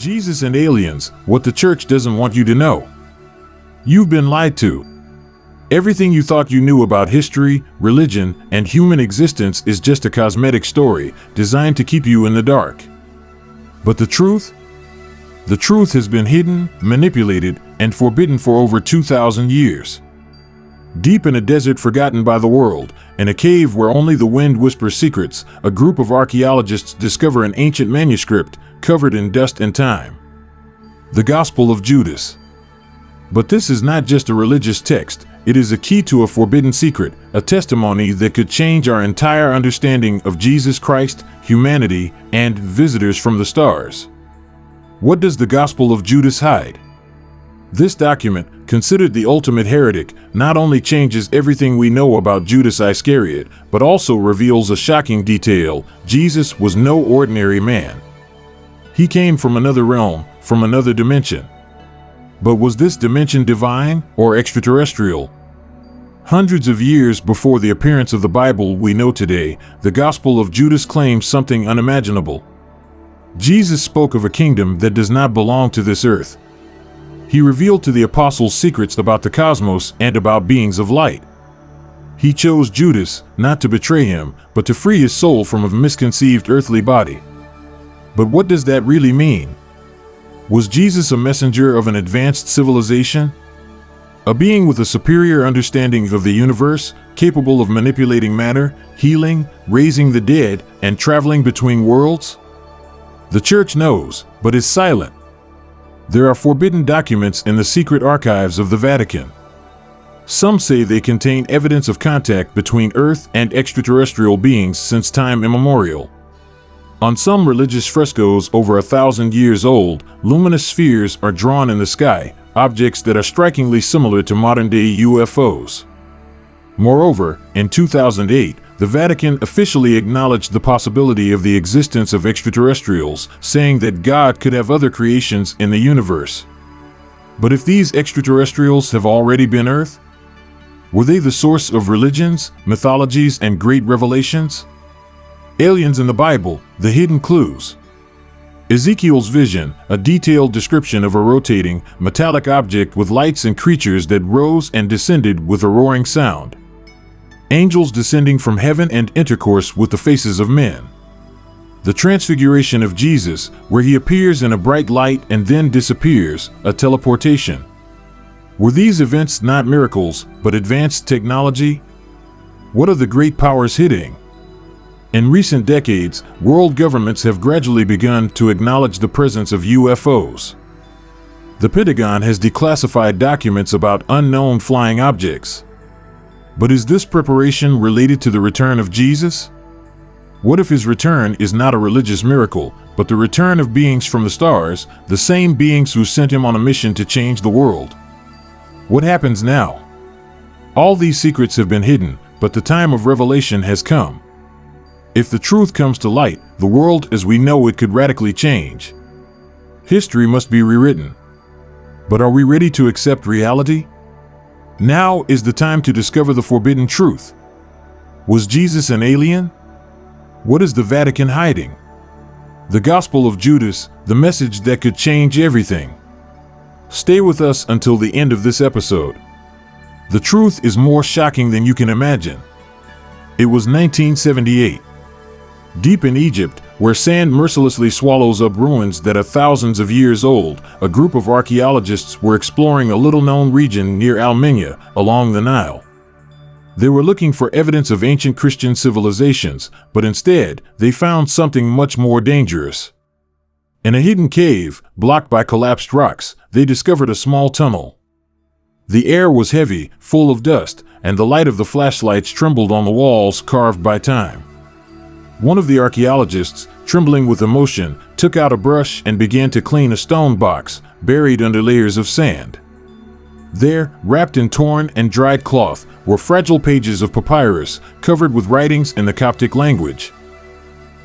Jesus and aliens, what the church doesn't want you to know. You've been lied to. Everything you thought you knew about history, religion, and human existence is just a cosmetic story designed to keep you in the dark. But the truth? The truth has been hidden, manipulated, and forbidden for over 2,000 years. Deep in a desert forgotten by the world, in a cave where only the wind whispers secrets, a group of archaeologists discover an ancient manuscript covered in dust and time. The Gospel of Judas. But this is not just a religious text, it is a key to a forbidden secret, a testimony that could change our entire understanding of Jesus Christ, humanity, and visitors from the stars. What does the Gospel of Judas hide? This document, considered the ultimate heretic, not only changes everything we know about Judas Iscariot, but also reveals a shocking detail: Jesus was no ordinary man. He came from another realm, from another dimension. But was this dimension divine or extraterrestrial? Hundreds of years before the appearance of the Bible we know today, the Gospel of Judas claims something unimaginable. Jesus spoke of a kingdom that does not belong to this earth. He revealed to the apostles secrets about the cosmos and about beings of light. He chose Judas not to betray him, but to free his soul from a misconceived earthly body. But what does that really mean? Was Jesus a messenger of an advanced civilization? A being with a superior understanding of the universe, capable of manipulating matter, healing, raising the dead, and traveling between worlds? The church knows, but is silent. There are forbidden documents in the secret archives of the Vatican. Some say they contain evidence of contact between Earth and extraterrestrial beings since time immemorial. On some religious frescoes over 1,000 years old, luminous spheres are drawn in the sky, objects that are strikingly similar to modern-day UFOs. Moreover, in 2008, the Vatican officially acknowledged the possibility of the existence of extraterrestrials, saying that God could have other creations in the universe. But if these extraterrestrials have already been Earth, were they the source of religions, mythologies, and great revelations? Aliens in the Bible, the hidden clues. Ezekiel's vision, a detailed description of a rotating, metallic object with lights and creatures that rose and descended with a roaring sound. Angels descending from heaven and intercourse with the faces of men. The transfiguration of Jesus, where he appears in a bright light and then disappears, a teleportation. Were these events not miracles, but advanced technology? What are the great powers hiding? In recent decades, world governments have gradually begun to acknowledge the presence of UFOs. The Pentagon has declassified documents about unknown flying objects. But is this preparation related to the return of Jesus? What if his return is not a religious miracle, but the return of beings from the stars, the same beings who sent him on a mission to change the world? What happens now? All these secrets have been hidden, but the time of revelation has come. If the truth comes to light, the world as we know it could radically change. History must be rewritten. But are we ready to accept reality? Now is the time to discover the forbidden truth. Was Jesus an alien? What is the Vatican hiding? The Gospel of Judas, the message that could change everything. Stay with us until the end of this episode. The truth is more shocking than you can imagine. It was 1978. Deep in Egypt, where sand mercilessly swallows up ruins that are thousands of years old, a group of archaeologists were exploring a little-known region near Almenia, along the Nile. They were looking for evidence of ancient Christian civilizations, but instead, they found something much more dangerous. In a hidden cave, blocked by collapsed rocks, they discovered a small tunnel. The air was heavy, full of dust, and the light of the flashlights trembled on the walls carved by time. One of the archaeologists, trembling with emotion, took out a brush and began to clean a stone box, buried under layers of sand. There, wrapped in torn and dried cloth, were fragile pages of papyrus, covered with writings in the Coptic language.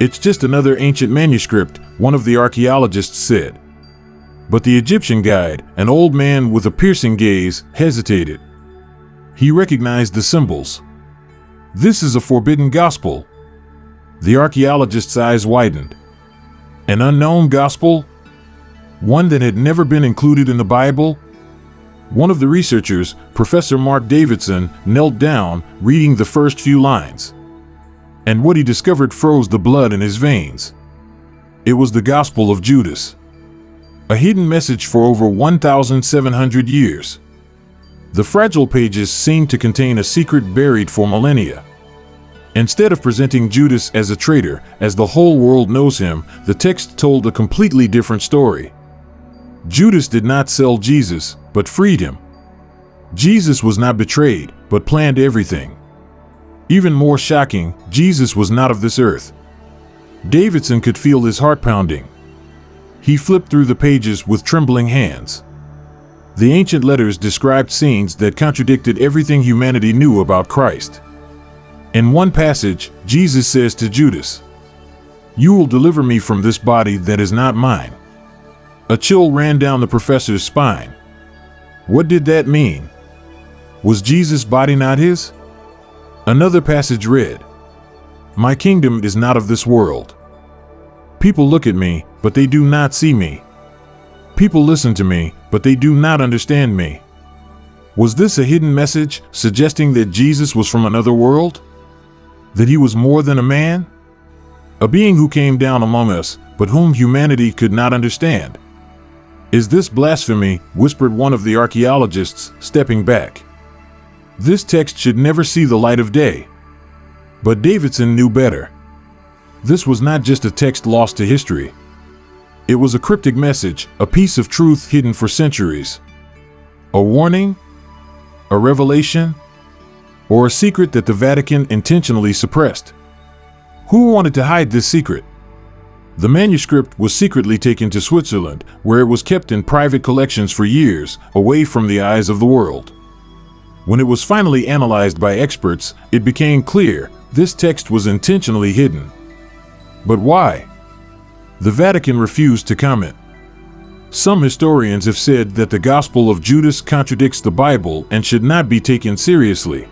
"It's just another ancient manuscript," one of the archaeologists said. But the Egyptian guide, an old man with a piercing gaze, hesitated. He recognized the symbols. This is a forbidden gospel. The archaeologist's eyes widened. An unknown gospel? One that had never been included in the Bible? One of the researchers, Professor Mark Davidson, knelt down, reading the first few lines. And what he discovered froze the blood in his veins. It was the Gospel of Judas. A hidden message for over 1,700 years. The fragile pages seemed to contain a secret buried for millennia. Instead of presenting Judas as a traitor, as the whole world knows him, the text told a completely different story. Judas did not sell Jesus, but freed him. Jesus was not betrayed, but planned everything. Even more shocking, Jesus was not of this earth. Davidson could feel his heart pounding. He flipped through the pages with trembling hands. The ancient letters described scenes that contradicted everything humanity knew about Christ. In one passage, Jesus says to Judas, "You will deliver me from this body that is not mine." A chill ran down the professor's spine. What did that mean? Was Jesus' body not his? Another passage read, "My kingdom is not of this world. People look at me, but they do not see me. People listen to me, but they do not understand me." Was this a hidden message suggesting that Jesus was from another world? That he was more than a man? A being who came down among us, but whom humanity could not understand? "Is this blasphemy?" whispered one of the archaeologists, stepping back. This text should never see the light of day. But Davidson knew better. This was not just a text lost to history. It was a cryptic message, a piece of truth hidden for centuries. A warning? A revelation? Or a secret that the Vatican intentionally suppressed? Who wanted to hide this secret? The manuscript was secretly taken to Switzerland, where it was kept in private collections for years, away from the eyes of the world. When it was finally analyzed by experts, it became clear this text was intentionally hidden. But why? The Vatican refused to comment. Some historians have said that the Gospel of Judas contradicts the Bible and should not be taken seriously.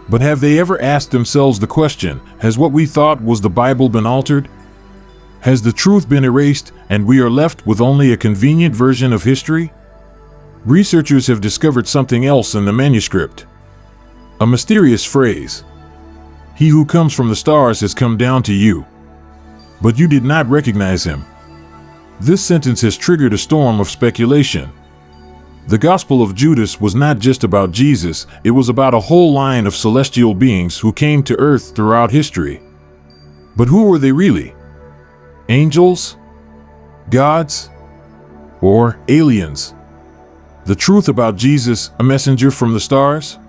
But have they ever asked themselves the question, has what we thought was the Bible been altered? Has the truth been erased and we are left with only a convenient version of history? Researchers have discovered something else in the manuscript. A mysterious phrase. "He who comes from the stars has come down to you. But you did not recognize him." This sentence has triggered a storm of speculation. The Gospel of Judas was not just about Jesus, it was about a whole line of celestial beings who came to earth throughout history. But who were they really? Angels? Gods? Or aliens? The truth about Jesus, a messenger from the stars?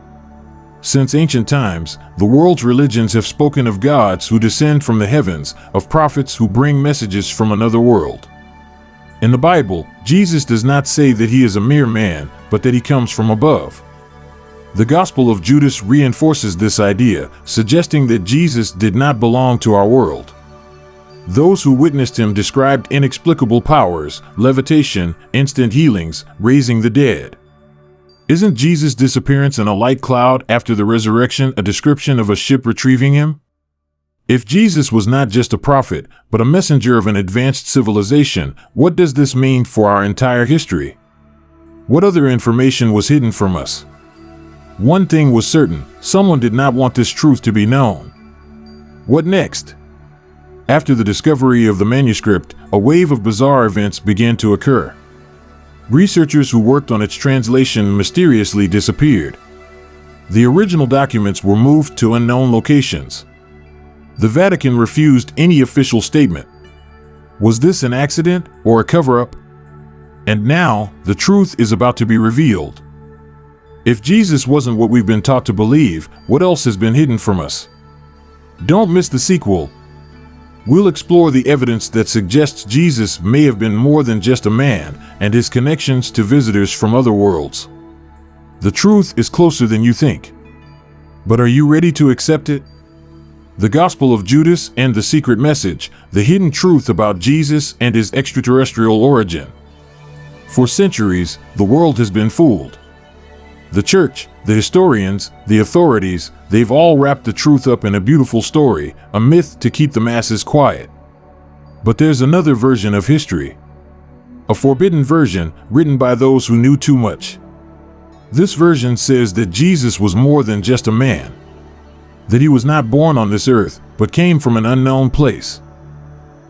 Since ancient times, the world's religions have spoken of gods who descend from the heavens, of prophets who bring messages from another world. In the Bible, Jesus does not say that he is a mere man, but that he comes from above. The Gospel of Judas reinforces this idea, suggesting that Jesus did not belong to our world. Those who witnessed him described inexplicable powers, levitation, instant healings, raising the dead. Isn't Jesus' disappearance in a light cloud after the resurrection a description of a ship retrieving him? If Jesus was not just a prophet, but a messenger of an advanced civilization, what does this mean for our entire history? What other information was hidden from us? One thing was certain, someone did not want this truth to be known. What next? After the discovery of the manuscript, a wave of bizarre events began to occur. Researchers who worked on its translation mysteriously disappeared. The original documents were moved to unknown locations. The Vatican refused any official statement. Was this an accident or a cover-up? And now, the truth is about to be revealed. If Jesus wasn't what we've been taught to believe, what else has been hidden from us? Don't miss the sequel. We'll explore the evidence that suggests Jesus may have been more than just a man, and his connections to visitors from other worlds. The truth is closer than you think. But are you ready to accept it? The Gospel of Judas and the secret message, the hidden truth about Jesus and his extraterrestrial origin. For centuries, the world has been fooled. The church, the historians, the authorities, they've all wrapped the truth up in a beautiful story, a myth to keep the masses quiet. But there's another version of history. a forbidden version written by those who knew too much. This version says that Jesus was more than just a man, that he was not born on this earth, but came from an unknown place,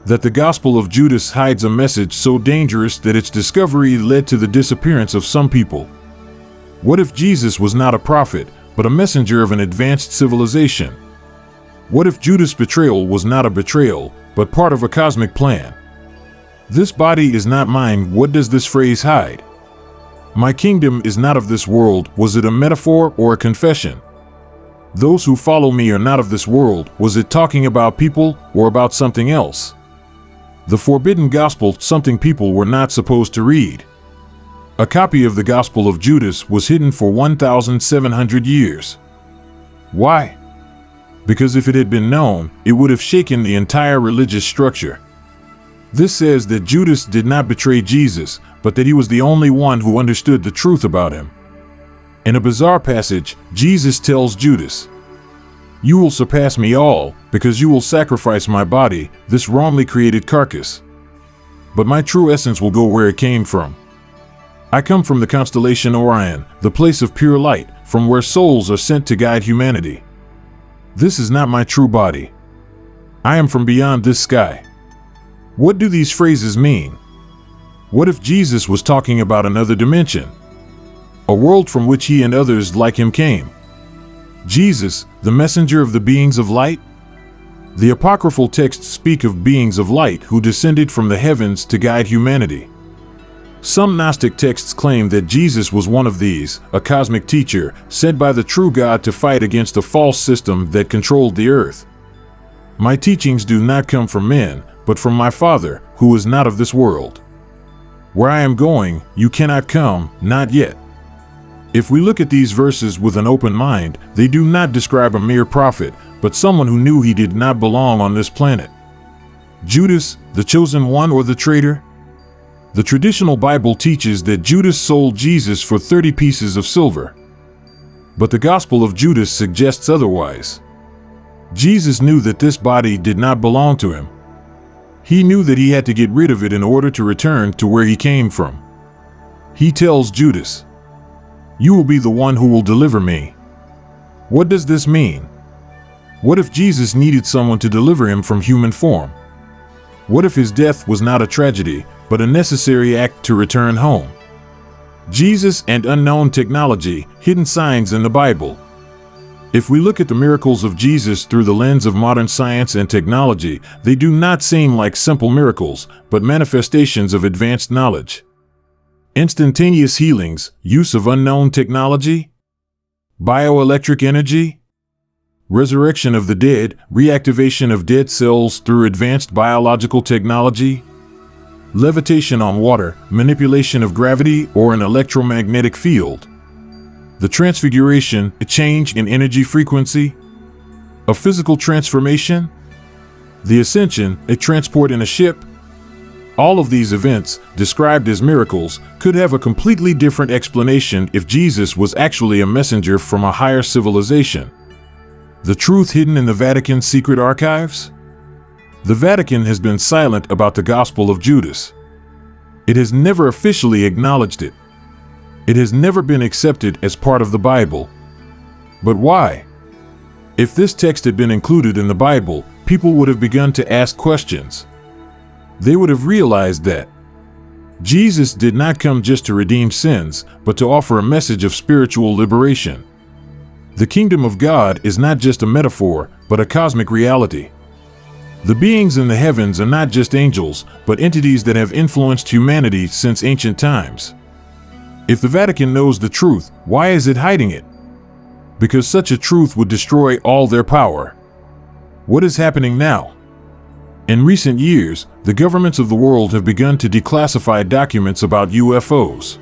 that the Gospel of Judas hides a message so dangerous that its discovery led to the disappearance of some people. What if Jesus was not a prophet, but a messenger of an advanced civilization? What if Judas' betrayal was not a betrayal, but part of a cosmic plan? This body is not mine. What does this phrase hide? My kingdom is not of this world. Was it a metaphor or a confession? Those who follow me are not of this world. Was it talking about people or about something else? The forbidden gospel, something people were not supposed to read. A copy of the Gospel of Judas was hidden for 1,700 years. Why? Because if it had been known, it would have shaken the entire religious structure. This says that Judas did not betray Jesus, but that he was the only one who understood the truth about him. In a bizarre passage, Jesus tells Judas, "You will surpass me all, because you will sacrifice my body, this wrongly created carcass. But my true essence will go where it came from. I come from the constellation Orion, the place of pure light, from where souls are sent to guide humanity. This is not my true body. I am from beyond this sky." What do these phrases mean? What if Jesus was talking about another dimension? A world from which he and others like him came? Jesus, the messenger of the beings of light? The apocryphal texts speak of beings of light who descended from the heavens to guide humanity. Some Gnostic texts claim that Jesus was one of these, a cosmic teacher, sent by the true God to fight against a false system that controlled the earth. My teachings do not come from men, but from my Father, who is not of this world. Where I am going, you cannot come, not yet. If we look at these verses with an open mind, they do not describe a mere prophet, but someone who knew he did not belong on this planet. Judas, the chosen one or the traitor? The traditional Bible teaches that Judas sold Jesus for 30 pieces of silver. But the Gospel of Judas suggests otherwise. Jesus knew that this body did not belong to him. He knew that he had to get rid of it in order to return to where he came from. He tells Judas, "You will be the one who will deliver me." What does this mean? What if Jesus needed someone to deliver him from human form? What if his death was not a tragedy, but a necessary act to return home? Jesus and unknown technology, hidden signs in the Bible. If we look at the miracles of Jesus through the lens of modern science and technology, they do not seem like simple miracles, but manifestations of advanced knowledge. Instantaneous healings, use of unknown technology, bioelectric energy, resurrection of the dead, reactivation of dead cells through advanced biological technology, levitation on water, manipulation of gravity or an electromagnetic field, the transfiguration, a change in energy frequency, a physical transformation, the ascension, a transport in a ship. All of these events, described as miracles, could have a completely different explanation if Jesus was actually a messenger from a higher civilization. The truth hidden in the Vatican's secret archives? The Vatican has been silent about the Gospel of Judas. It has never officially acknowledged it. It has never been accepted as part of the Bible. But why? If this text had been included in the Bible, people would have begun to ask questions. They would have realized that Jesus did not come just to redeem sins, but to offer a message of spiritual liberation. The kingdom of God is not just a metaphor, but a cosmic reality. The beings in the heavens are not just angels, but entities that have influenced humanity since ancient times. If the Vatican knows the truth, why is it hiding it? Because such a truth would destroy all their power. What is happening now? In recent years, the governments of the world have begun to declassify documents about UFOs.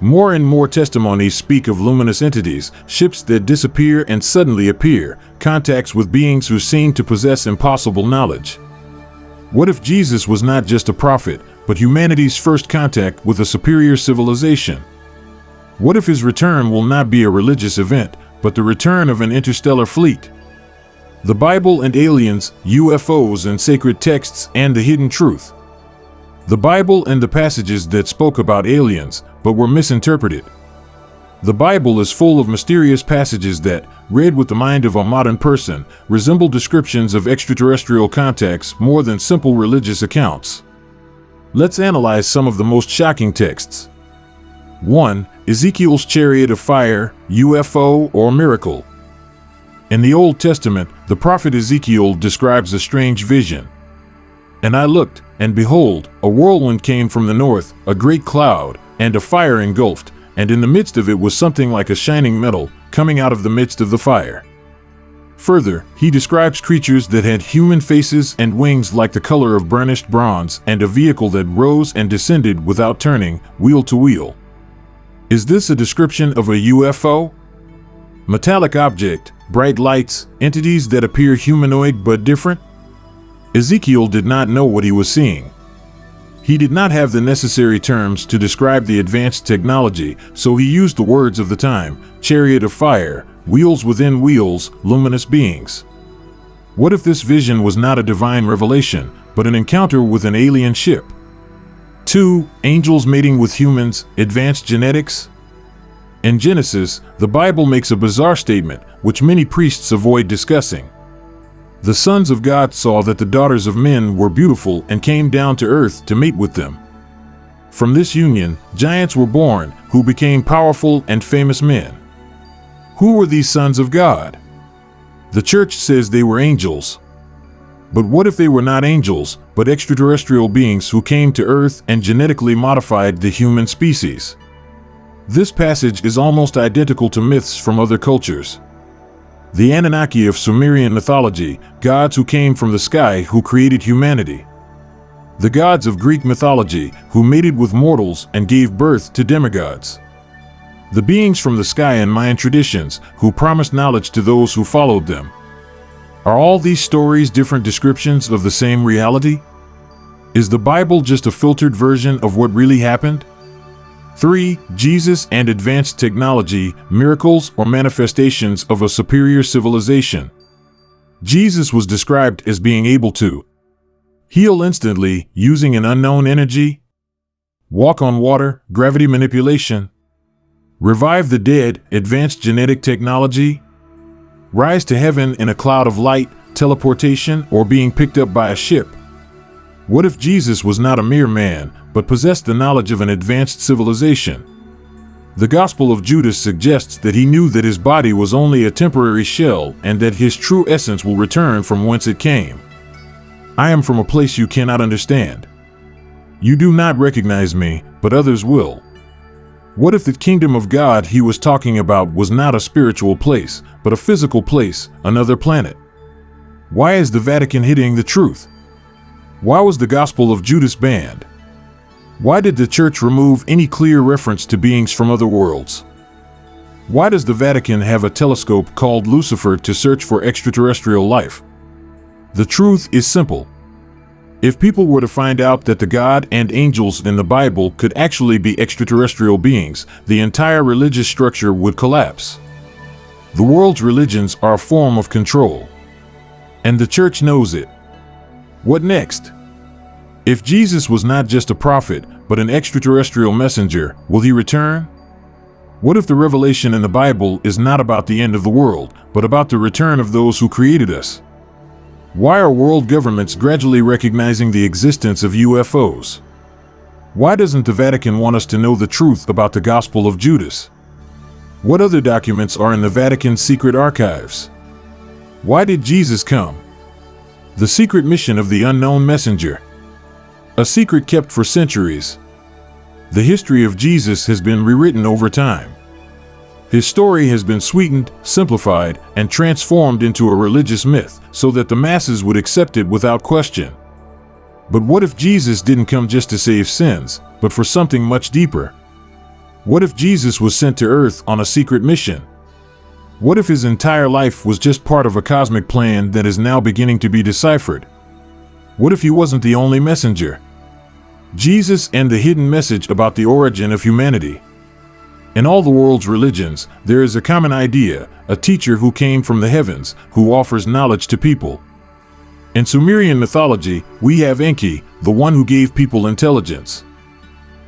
More and more testimonies speak of luminous entities, ships that disappear and suddenly appear, contacts with beings who seem to possess impossible knowledge. What if Jesus was not just a prophet, but humanity's first contact with a superior civilization? What if his return will not be a religious event, but the return of an interstellar fleet? The Bible and aliens, UFOs and sacred texts and the hidden truth. The Bible and the passages that spoke about aliens, but were misinterpreted. The Bible is full of mysterious passages that, read with the mind of a modern person, resemble descriptions of extraterrestrial contacts more than simple religious accounts. Let's analyze some of the most shocking texts. 1. Ezekiel's chariot of fire, UFO, or miracle. In the Old Testament, the prophet Ezekiel describes a strange vision. And I looked, and behold, a whirlwind came from the north, a great cloud, and a fire engulfed, and in the midst of it was something like a shining metal, coming out of the midst of the fire. Further, he describes creatures that had human faces and wings like the color of burnished bronze, and a vehicle that rose and descended without turning, wheel to wheel. Is this a description of a UFO? Metallic object, bright lights, entities that appear humanoid but different? Ezekiel did not know what he was seeing. He did not have the necessary terms to describe the advanced technology, so he used the words of the time: chariot of fire, wheels within wheels, luminous beings. What if this vision was not a divine revelation, but an encounter with an alien ship? 2. Angels mating with humans, advanced genetics. In Genesis, the Bible makes a bizarre statement, which many priests avoid discussing. The sons of God saw that the daughters of men were beautiful and came down to earth to mate with them. From this union, giants were born, who became powerful and famous men. Who were these sons of God? The church says they were angels. But what if they were not angels, but extraterrestrial beings who came to earth and genetically modified the human species? This passage is almost identical to myths from other cultures. The Anunnaki of Sumerian mythology, gods who came from the sky who created humanity. The gods of Greek mythology, who mated with mortals and gave birth to demigods. The beings from the sky in Mayan traditions, who promised knowledge to those who followed them. Are all these stories different descriptions of the same reality? Is the Bible just a filtered version of what really happened? 3. Jesus and advanced technology, miracles or manifestations of a superior civilization. Jesus was described as being able to heal instantly using an unknown energy, walk on water, gravity manipulation, revive the dead, advanced genetic technology, rise to heaven in a cloud of light, teleportation, or being picked up by a ship. What if Jesus was not a mere man, but possessed the knowledge of an advanced civilization? The Gospel of Judas suggests that he knew that his body was only a temporary shell and that his true essence will return from whence it came. I am from a place you cannot understand. You do not recognize me, but others will. What if the kingdom of God he was talking about was not a spiritual place, but a physical place, another planet? Why is the Vatican hiding the truth? Why was the Gospel of Judas banned? Why did the church remove any clear reference to beings from other worlds? Why does the Vatican have a telescope called Lucifer to search for extraterrestrial life? The truth is simple. If people were to find out that the God and angels in the Bible could actually be extraterrestrial beings, the entire religious structure would collapse. The world's religions are a form of control. And the church knows it. What next? If Jesus was not just a prophet, but an extraterrestrial messenger, will he return? What if the revelation in the Bible is not about the end of the world, but about the return of those who created us? Why are world governments gradually recognizing the existence of UFOs? Why doesn't the Vatican want us to know the truth about the Gospel of Judas? What other documents are in the Vatican's secret archives? Why did Jesus come? The secret mission of the unknown messenger. A secret kept for centuries. The history of Jesus has been rewritten over time. His story has been sweetened, simplified, and transformed into a religious myth so that the masses would accept it without question. But what if Jesus didn't come just to save sins, but for something much deeper? What if Jesus was sent to earth on a secret mission? What if his entire life was just part of a cosmic plan that is now beginning to be deciphered? What if he wasn't the only messenger? Jesus and the hidden message about the origin of humanity. In all the world's religions, there is a common idea, a teacher who came from the heavens, who offers knowledge to people. In Sumerian mythology, we have Enki, the one who gave people intelligence.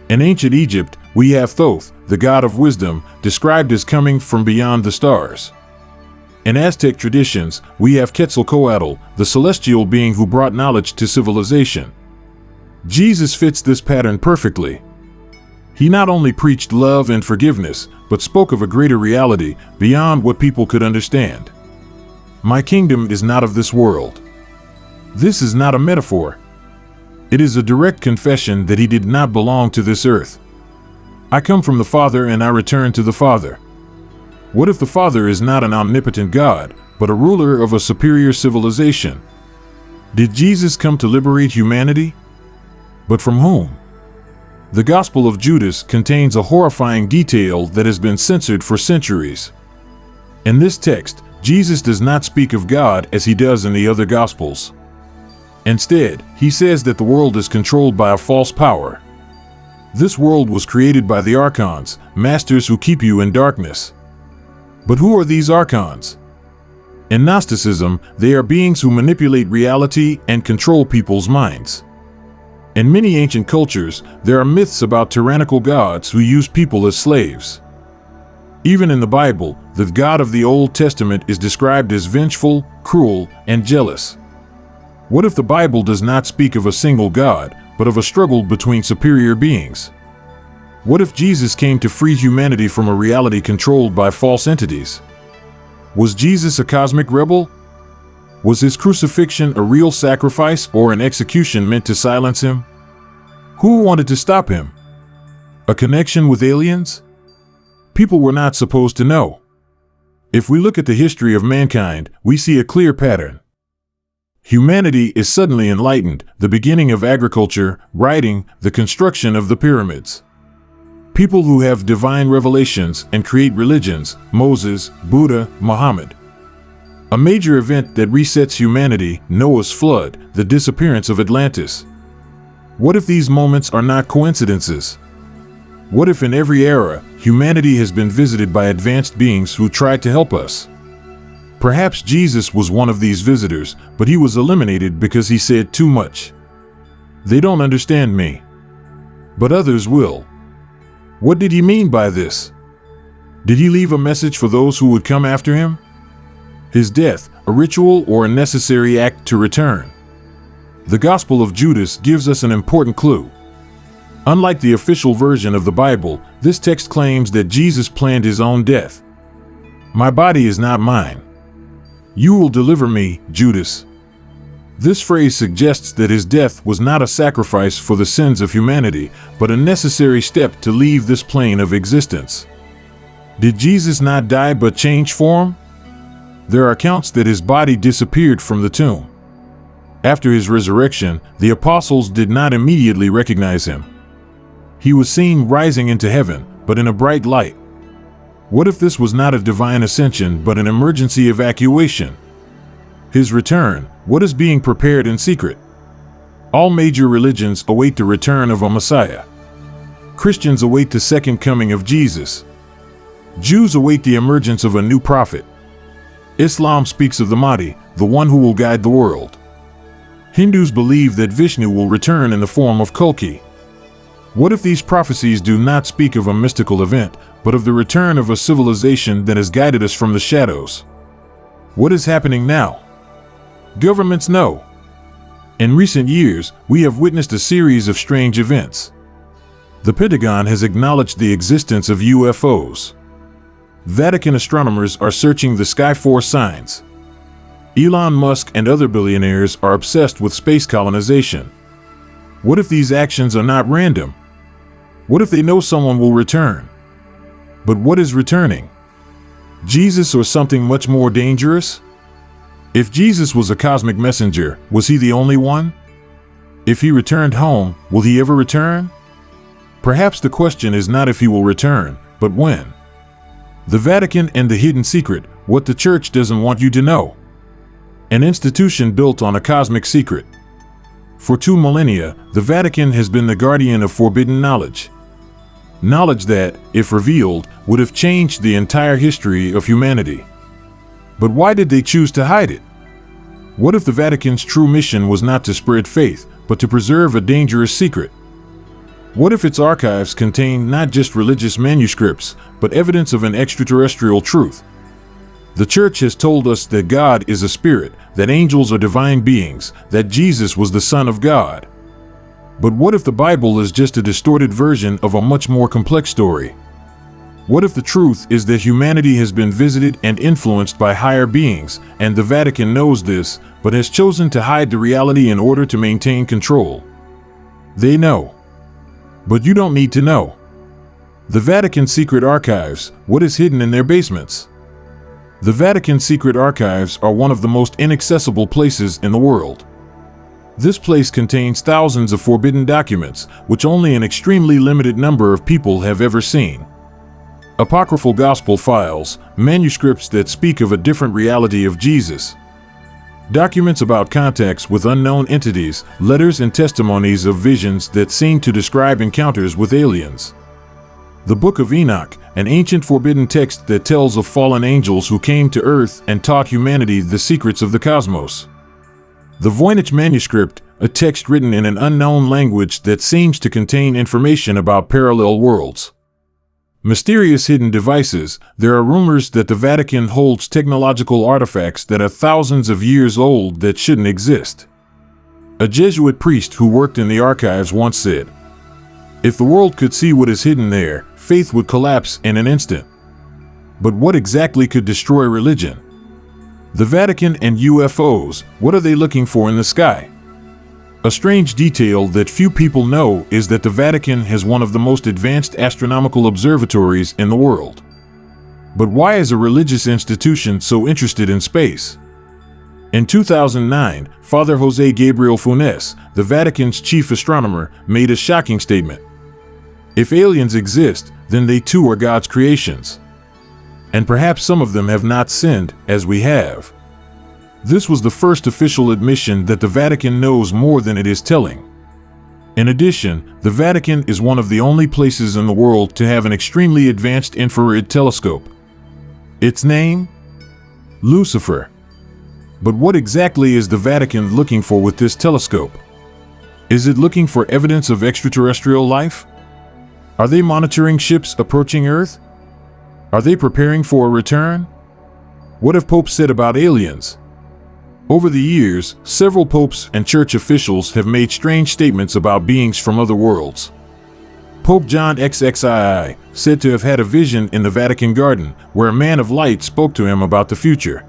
In ancient Egypt, we have Thoth, the god of wisdom, described as coming from beyond the stars. In Aztec traditions, we have Quetzalcoatl, the celestial being who brought knowledge to civilization. Jesus fits this pattern perfectly. He not only preached love and forgiveness, but spoke of a greater reality beyond what people could understand. My kingdom is not of this world. This is not a metaphor. It is a direct confession that he did not belong to this earth. I come from the Father and I return to the Father. What if the Father is not an omnipotent God, but a ruler of a superior civilization? Did Jesus come to liberate humanity? But from whom? The Gospel of Judas contains a horrifying detail that has been censored for centuries. In this text, Jesus does not speak of God as he does in the other Gospels. Instead, he says that the world is controlled by a false power. This world was created by the archons, masters who keep you in darkness. But who are these archons? In Gnosticism, they are beings who manipulate reality and control people's minds. In many ancient cultures, there are myths about tyrannical gods who use people as slaves. Even in the Bible, the God of the Old Testament is described as vengeful, cruel, and jealous. What if the Bible does not speak of a single God, but of a struggle between superior beings? What if Jesus came to free humanity from a reality controlled by false entities? Was Jesus a cosmic rebel? Was his crucifixion a real sacrifice or an execution meant to silence him? Who wanted to stop him? A connection with aliens? People were not supposed to know. If we look at the history of mankind, we see a clear pattern. Humanity is suddenly enlightened, the beginning of agriculture, writing, the construction of the pyramids. People who have divine revelations and create religions, Moses, Buddha, Muhammad. A major event that resets humanity, Noah's flood, the disappearance of Atlantis. What if these moments are not coincidences? What if in every era, humanity has been visited by advanced beings who tried to help us? Perhaps Jesus was one of these visitors, but he was eliminated because he said too much. They don't understand me. But others will. What did he mean by this? Did he leave a message for those who would come after him? His death, a ritual or a necessary act to return? The Gospel of Judas gives us an important clue. Unlike the official version of the Bible, this text claims that Jesus planned his own death. My body is not mine. You will deliver me, Judas. This phrase suggests that his death was not a sacrifice for the sins of humanity, but a necessary step to leave this plane of existence. Did Jesus not die but change form? There are accounts that his body disappeared from the tomb. After his resurrection, the apostles did not immediately recognize him. He was seen rising into heaven, but in a bright light. What if this was not a divine ascension but an emergency evacuation? His return, what is being prepared in secret? All major religions await the return of a Messiah. Christians await the second coming of Jesus. Jews await the emergence of a new prophet. Islam speaks of the Mahdi, the one who will guide the world. Hindus believe that Vishnu will return in the form of Kalki. What if these prophecies do not speak of a mystical event, but of the return of a civilization that has guided us from the shadows? What is happening now? Governments know. In recent years, we have witnessed a series of strange events. The Pentagon has acknowledged the existence of UFOs. Vatican astronomers are searching the sky for signs. Elon Musk and other billionaires are obsessed with space colonization. What if these actions are not random? What if they know someone will return? But what is returning? Jesus or something much more dangerous? If Jesus was a cosmic messenger, was he the only one? If he returned home, will he ever return? Perhaps the question is not if he will return, but when. The Vatican and the hidden secret, what the church doesn't want you to know. An institution built on a cosmic secret. For 2 millennia, the Vatican has been the guardian of forbidden knowledge. Knowledge that, if revealed, would have changed the entire history of humanity. But why did they choose to hide it? What if the Vatican's true mission was not to spread faith, but to preserve a dangerous secret? What if its archives contain not just religious manuscripts, but evidence of an extraterrestrial truth? The church has told us that God is a spirit, that angels are divine beings, that Jesus was the Son of God. But what if the Bible is just a distorted version of a much more complex story? What if the truth is that humanity has been visited and influenced by higher beings, and the Vatican knows this, but has chosen to hide the reality in order to maintain control? They know. But you don't need to know. The Vatican secret archives, what is hidden in their basements? The Vatican secret archives are one of the most inaccessible places in the world. This place contains thousands of forbidden documents, which only an extremely limited number of people have ever seen. Apocryphal gospel files, manuscripts that speak of a different reality of Jesus. Documents about contacts with unknown entities, letters and testimonies of visions that seem to describe encounters with aliens. The Book of Enoch, an ancient forbidden text that tells of fallen angels who came to earth and taught humanity the secrets of the cosmos. The Voynich manuscript, a text written in an unknown language that seems to contain information about parallel worlds. Mysterious hidden devices. There are rumors that the Vatican holds technological artifacts that are thousands of years old that shouldn't exist. A Jesuit priest who worked in the archives once said, "If the world could see what is hidden there, faith would collapse in an instant." But what exactly could destroy religion? The Vatican and UFOs, what are they looking for in the sky? A strange detail that few people know is that the Vatican has one of the most advanced astronomical observatories in the world. But why is a religious institution so interested in space? In 2009, Father José Gabriel Funes, the Vatican's chief astronomer, made a shocking statement. If aliens exist, then they too are God's creations. And perhaps some of them have not sinned, as we have. This was the first official admission that the Vatican knows more than it is telling. In addition, the Vatican is one of the only places in the world to have an extremely advanced infrared telescope. Its name? Lucifer. But what exactly is the Vatican looking for with this telescope? Is it looking for evidence of extraterrestrial life? Are they monitoring ships approaching Earth? Are they preparing for a return? What have popes said about aliens? Over the years, several popes and church officials have made strange statements about beings from other worlds. Pope John XXII, said to have had a vision in the Vatican garden, where a man of light spoke to him about the future.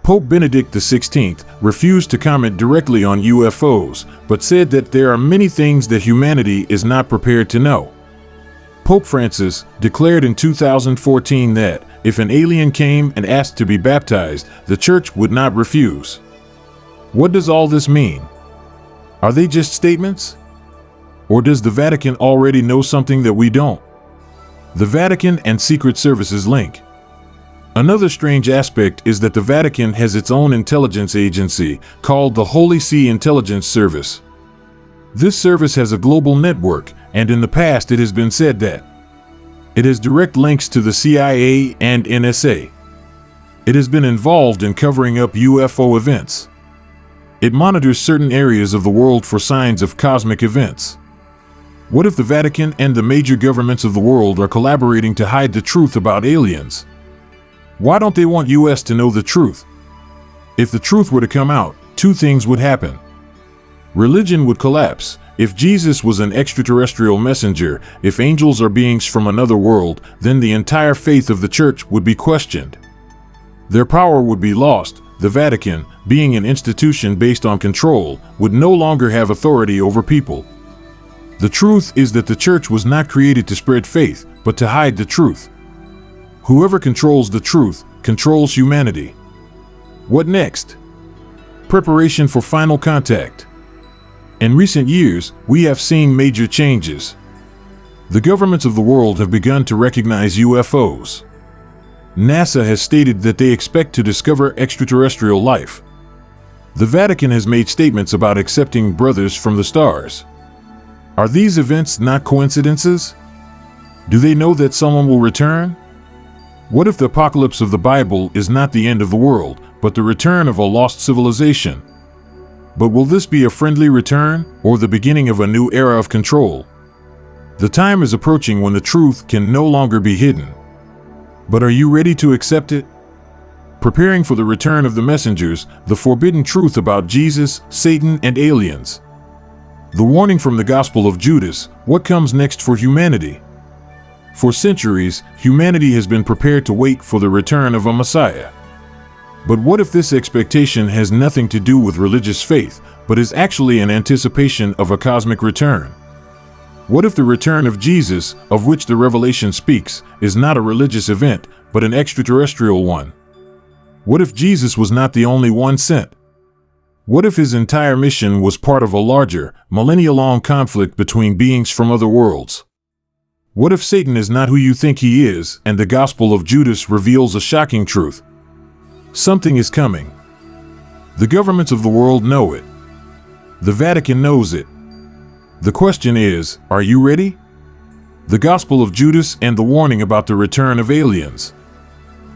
Pope Benedict XVI refused to comment directly on UFOs, but said that there are many things that humanity is not prepared to know. Pope Francis declared in 2014 that, if an alien came and asked to be baptized, the church would not refuse. What does all this mean? Are they just statements? Or does the Vatican already know something that we don't? The Vatican and Secret Services link. Another strange aspect is that the Vatican has its own intelligence agency, called the Holy See Intelligence Service. This service has a global network, and in the past it has been said that it has direct links to the CIA and NSA. It has been involved in covering up UFO events. It monitors certain areas of the world for signs of cosmic events. What if the Vatican and the major governments of the world are collaborating to hide the truth about aliens? Why don't they want US to know the truth? If the truth were to come out, two things would happen. Religion would collapse. If Jesus was an extraterrestrial messenger, if angels are beings from another world, then the entire faith of the church would be questioned. Their power would be lost. The Vatican, being an institution based on control, would no longer have authority over people. The truth is that the church was not created to spread faith, but to hide the truth. Whoever controls the truth, controls humanity. What next? Preparation for final contact. In recent years, we have seen major changes. The governments of the world have begun to recognize UFOs. NASA has stated that they expect to discover extraterrestrial life. The Vatican has made statements about accepting brothers from the stars. Are these events not coincidences? Do they know that someone will return? What if the apocalypse of the Bible is not the end of the world, but the return of a lost civilization? But will this be a friendly return or the beginning of a new era of control? The time is approaching when the truth can no longer be hidden. But are you ready to accept it? Preparing for the return of the messengers, the forbidden truth about Jesus, Satan, and aliens. The warning from the Gospel of Judas, what comes next for humanity? For centuries, humanity has been prepared to wait for the return of a Messiah. But what if this expectation has nothing to do with religious faith, but is actually an anticipation of a cosmic return? What if the return of Jesus, of which the Revelation speaks, is not a religious event, but an extraterrestrial one? What if Jesus was not the only one sent? What if his entire mission was part of a larger, millennia-long conflict between beings from other worlds? What if Satan is not who you think he is, and the Gospel of Judas reveals a shocking truth? Something is coming. The governments of the world know it. The Vatican knows it. The question is, are you ready? The Gospel of Judas and the warning about the return of aliens.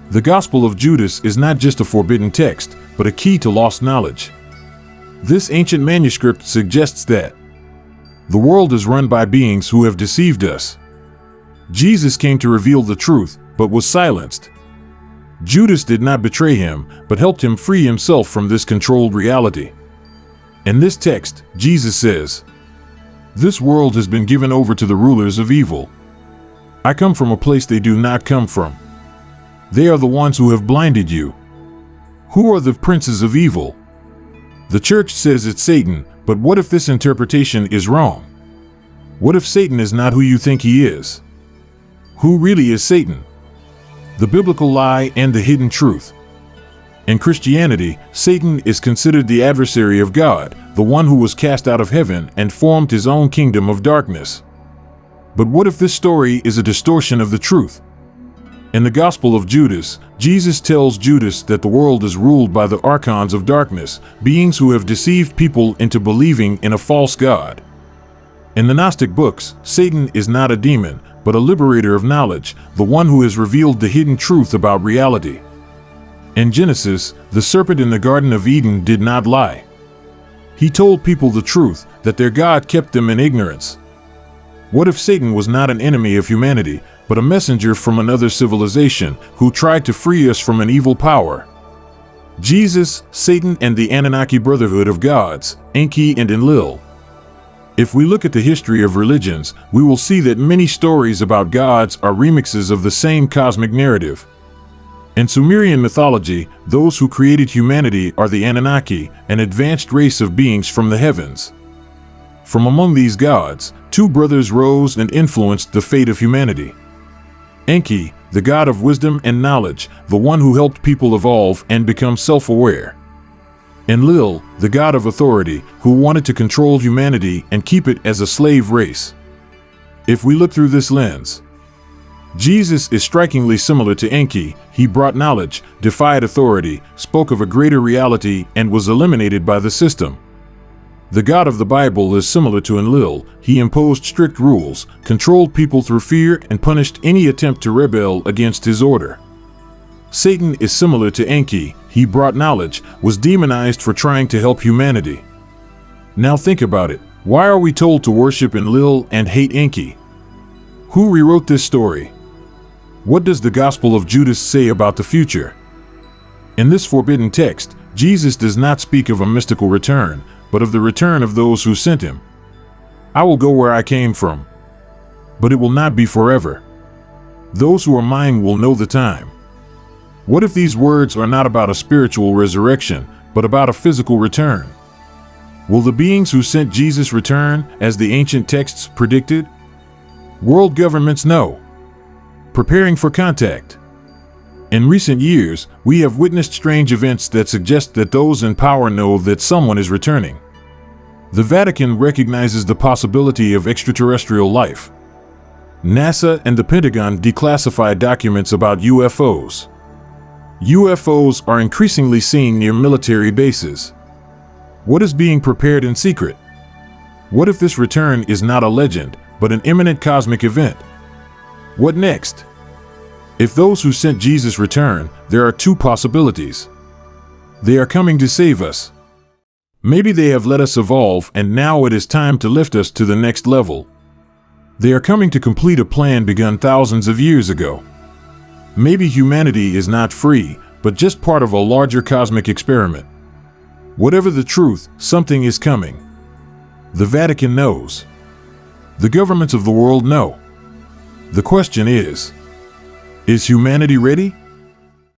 The Gospel of Judas is not just a forbidden text, but a key to lost knowledge. This ancient manuscript suggests that the world is run by beings who have deceived us. Jesus came to reveal the truth, but was silenced. Judas did not betray him, but helped him free himself from this controlled reality. In this text, Jesus says, "This world has been given over to the rulers of evil. I come from a place they do not come from. They are the ones who have blinded you. Who are the princes of evil?" The church says it's Satan, but what if this interpretation is wrong? What if Satan is not who you think he is? Who really is Satan? The biblical lie and the hidden truth. In Christianity, Satan is considered the adversary of God, the one who was cast out of heaven and formed his own kingdom of darkness. But what if this story is a distortion of the truth? In the Gospel of Judas, Jesus tells Judas that the world is ruled by the archons of darkness, beings who have deceived people into believing in a false god. In the Gnostic books, Satan is not a demon, but a liberator of knowledge, the one who has revealed the hidden truth about reality. In Genesis, the serpent in the Garden of Eden did not lie. He told people the truth, that their God kept them in ignorance. What if Satan was not an enemy of humanity, but a messenger from another civilization who tried to free us from an evil power? Jesus, Satan, and the Anunnaki Brotherhood of Gods, Enki and Enlil. If we look at the history of religions, we will see that many stories about gods are remixes of the same cosmic narrative. In Sumerian mythology, those who created humanity are the Anunnaki, an advanced race of beings from the heavens. From among these gods, two brothers rose and influenced the fate of humanity. Enki, the god of wisdom and knowledge, the one who helped people evolve and become self-aware. Enlil, the god of authority, who wanted to control humanity and keep it as a slave race. If we look through this lens, Jesus is strikingly similar to Enki. He brought knowledge, defied authority, spoke of a greater reality, and was eliminated by the system. The God of the Bible is similar to Enlil. He imposed strict rules, controlled people through fear, and punished any attempt to rebel against his order. Satan is similar to Enki. He brought knowledge, was demonized for trying to help humanity. Now think about it. Why are we told to worship Enlil and hate Enki? Who rewrote this story? What does the Gospel of Judas say about the future? In this forbidden text, Jesus does not speak of a mystical return, but of the return of those who sent him. I will go where I came from, but it will not be forever. Those who are mine will know the time. What if these words are not about a spiritual resurrection, but about a physical return? Will the beings who sent Jesus return, as the ancient texts predicted? World governments know. Preparing for contact. In recent years, we have witnessed strange events that suggest that those in power know that someone is returning. The Vatican recognizes the possibility of extraterrestrial life. NASA and the Pentagon declassified documents about UFOs. UFOs are increasingly seen near military bases. What is being prepared in secret? What if this return is not a legend, but an imminent cosmic event? What next? If those who sent Jesus return, there are two possibilities. They are coming to save us. Maybe they have let us evolve, and now it is time to lift us to the next level. They are coming to complete a plan begun thousands of years ago. Maybe humanity is not free, but just part of a larger cosmic experiment. Whatever the truth, something is coming. The Vatican knows. The governments of the world know. The question is humanity ready?